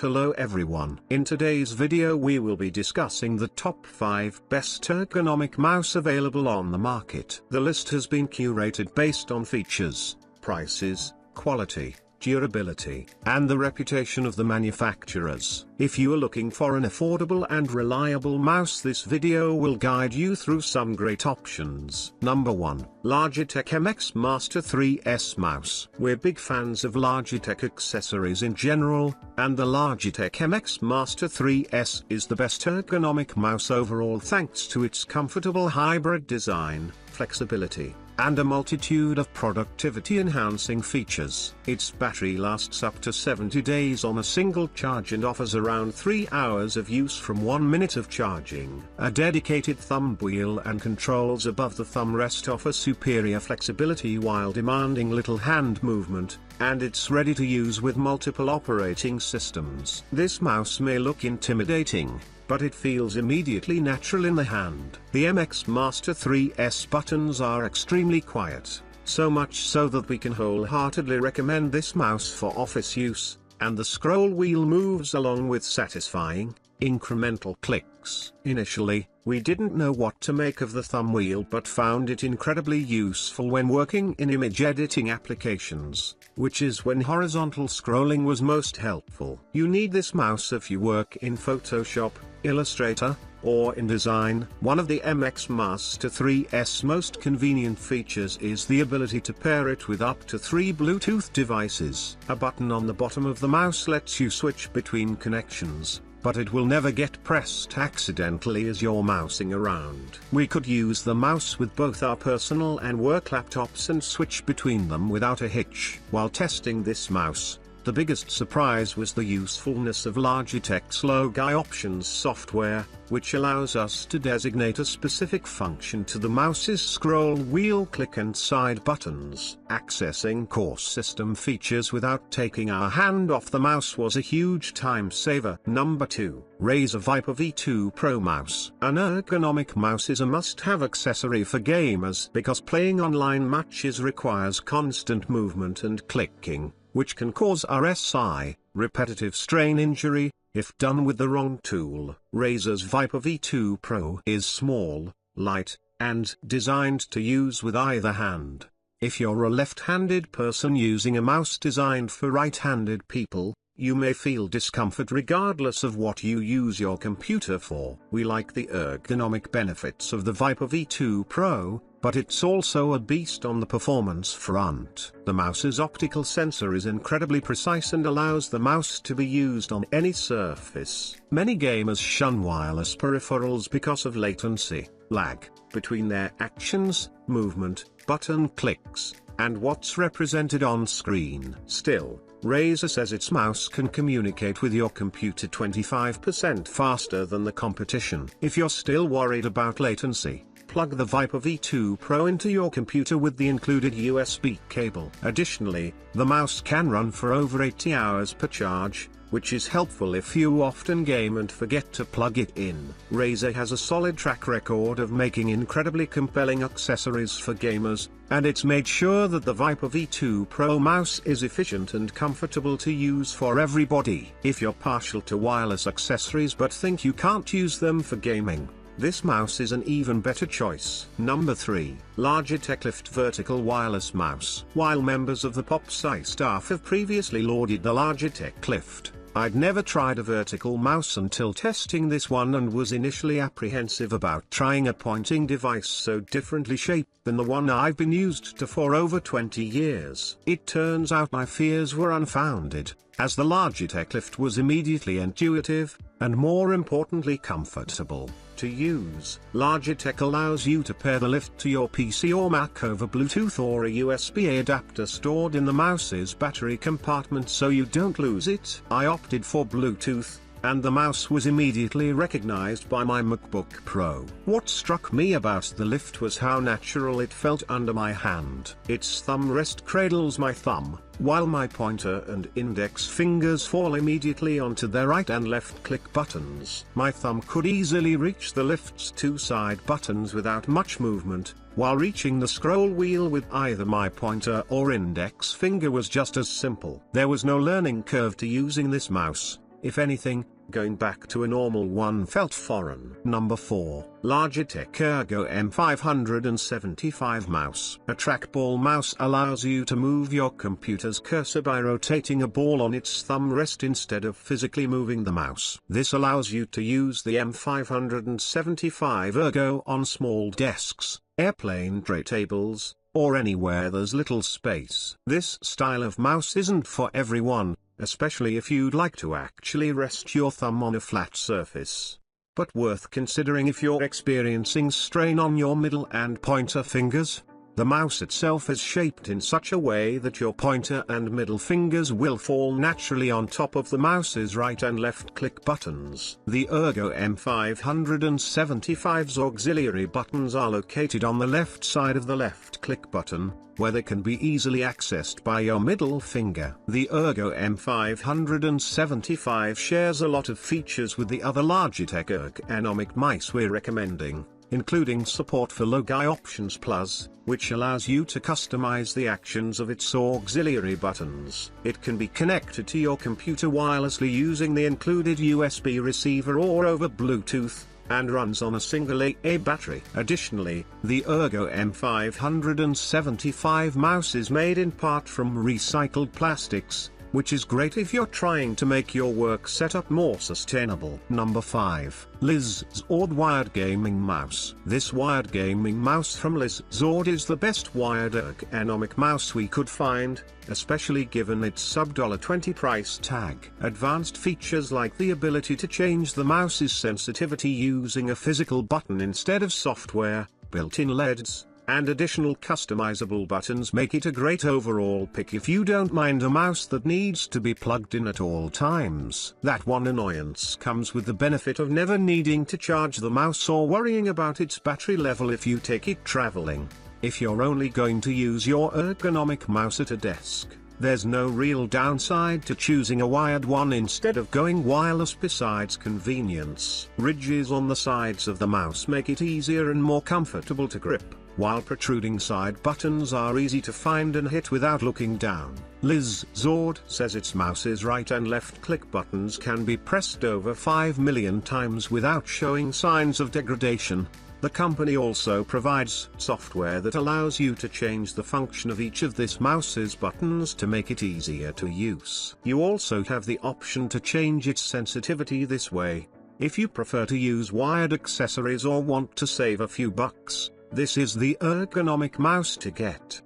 Hello everyone. In today's video we will be discussing the top 5 best ergonomic mouse available on the market. The list has been curated based on features, prices, quality, durability, and the reputation of the manufacturers. If you are looking for an affordable and reliable mouse, this video will guide you through some great options. Number 1. Logitech MX Master 3S Mouse. We're big fans of Logitech accessories in general, and the Logitech MX Master 3S is the best ergonomic mouse overall thanks to its comfortable hybrid design, flexibility, and a multitude of productivity-enhancing features. Its battery lasts up to 70 days on a single charge and offers around 3 hours of use from 1 minute of charging. A dedicated thumb wheel and controls above the thumb rest offer superior flexibility while demanding little hand movement, and it's ready to use with multiple operating systems. This mouse may look intimidating, but it feels immediately natural in the hand. The MX Master 3S buttons are extremely quiet, so much so that we can wholeheartedly recommend this mouse for office use, and the scroll wheel moves along with satisfying, incremental clicks. Initially, we didn't know what to make of the thumb wheel but found it incredibly useful when working in image editing applications, which is when horizontal scrolling was most helpful. You need this mouse if you work in Photoshop, Illustrator, or InDesign. One of the MX Master 3S most convenient features is the ability to pair it with up to 3 Bluetooth devices. A button on the bottom of the mouse lets you switch between connections, but it will never get pressed accidentally as you're mousing around. We could use the mouse with both our personal and work laptops and switch between them without a hitch. While testing this mouse, the biggest surprise was the usefulness of Logitech's Logi Options software, which allows us to designate a specific function to the mouse's scroll wheel, click and side buttons. Accessing core system features without taking our hand off the mouse was a huge time saver. Number 2. Razer Viper V2 Pro Mouse. An ergonomic mouse is a must-have accessory for gamers because playing online matches requires constant movement and clicking, which can cause RSI, repetitive strain injury, if done with the wrong tool. Razer's Viper V2 Pro is small, light, and designed to use with either hand. If you're a left-handed person using a mouse designed for right-handed people, you may feel discomfort regardless of what you use your computer for. We like the ergonomic benefits of the Viper V2 Pro, but it's also a beast on the performance front. The mouse's optical sensor is incredibly precise and allows the mouse to be used on any surface. Many gamers shun wireless peripherals because of latency, lag, between their actions, movement, button clicks, and what's represented on screen. Still, Razer says its mouse can communicate with your computer 25% faster than the competition. If you're still worried about latency, plug the Viper V2 Pro into your computer with the included USB cable. Additionally, the mouse can run for over 80 hours per charge, which is helpful if you often game and forget to plug it in. Razer has a solid track record of making incredibly compelling accessories for gamers, and it's made sure that the Viper V2 Pro mouse is efficient and comfortable to use for everybody. If you're partial to wireless accessories but think you can't use them for gaming, this mouse is an even better choice. Number 3. Logitech Lift Vertical Wireless Mouse. While members of the PopSci staff have previously lauded the Logitech Lift, I'd never tried a vertical mouse until testing this one and was initially apprehensive about trying a pointing device so differently shaped than the one I've been used to for over 20 years. It turns out my fears were unfounded, as the Logitech Lift was immediately intuitive, and more importantly comfortable to use. Logitech allows you to pair the lift to your PC or Mac over Bluetooth or a USB adapter stored in the mouse's battery compartment so you don't lose it. I opted for Bluetooth, and the mouse was immediately recognized by my MacBook Pro. What struck me about the lift was how natural it felt under my hand. Its thumb rest cradles my thumb, while my pointer and index fingers fall immediately onto their right and left click buttons. My thumb could easily reach the lift's 2 side buttons without much movement, while reaching the scroll wheel with either my pointer or index finger was just as simple. There was no learning curve to using this mouse, If anything, going back to a normal one felt foreign. Number 4. Logitech Ergo M575 Mouse. A trackball mouse allows you to move your computer's cursor by rotating a ball on its thumb rest instead of physically moving the mouse. This allows you to use the M575 Ergo on small desks, airplane tray tables, or anywhere there's little space. This style of mouse isn't for everyone, especially if you'd like to actually rest your thumb on a flat surface. But worth considering if you're experiencing strain on your middle and pointer fingers. The mouse itself is shaped in such a way that your pointer and middle fingers will fall naturally on top of the mouse's right and left click buttons. The Ergo M575's auxiliary buttons are located on the left side of the left click button, where they can be easily accessed by your middle finger. The Ergo M575 shares a lot of features with the other Logitech ergonomic mice we're recommending, including support for Logi Options Plus, which allows you to customize the actions of its auxiliary buttons. It can be connected to your computer wirelessly using the included USB receiver or over Bluetooth, and runs on a single AA battery. Additionally, the Ergo M575 mouse is made in part from recycled plastics, which is great if you're trying to make your work setup more sustainable. Number 5. Liz Zord Wired Gaming Mouse. This wired gaming mouse from Liz Zord is the best wired ergonomic mouse we could find, especially given its sub-$20 price tag. Advanced features like the ability to change the mouse's sensitivity using a physical button instead of software, built-in LEDs, and additional customizable buttons make it a great overall pick if you don't mind a mouse that needs to be plugged in at all times. That one annoyance comes with the benefit of never needing to charge the mouse or worrying about its battery level if you take it traveling. If you're only going to use your ergonomic mouse at a desk, there's no real downside to choosing a wired one instead of going wireless besides convenience. Ridges on the sides of the mouse make it easier and more comfortable to grip, while protruding side buttons are easy to find and hit without looking down. Liz Zord says its mouse's right and left click buttons can be pressed over 5 million times without showing signs of degradation. The company also provides software that allows you to change the function of each of this mouse's buttons to make it easier to use. You also have the option to change its sensitivity this way. If you prefer to use wired accessories or want to save a few bucks, this is the ergonomic mouse to get.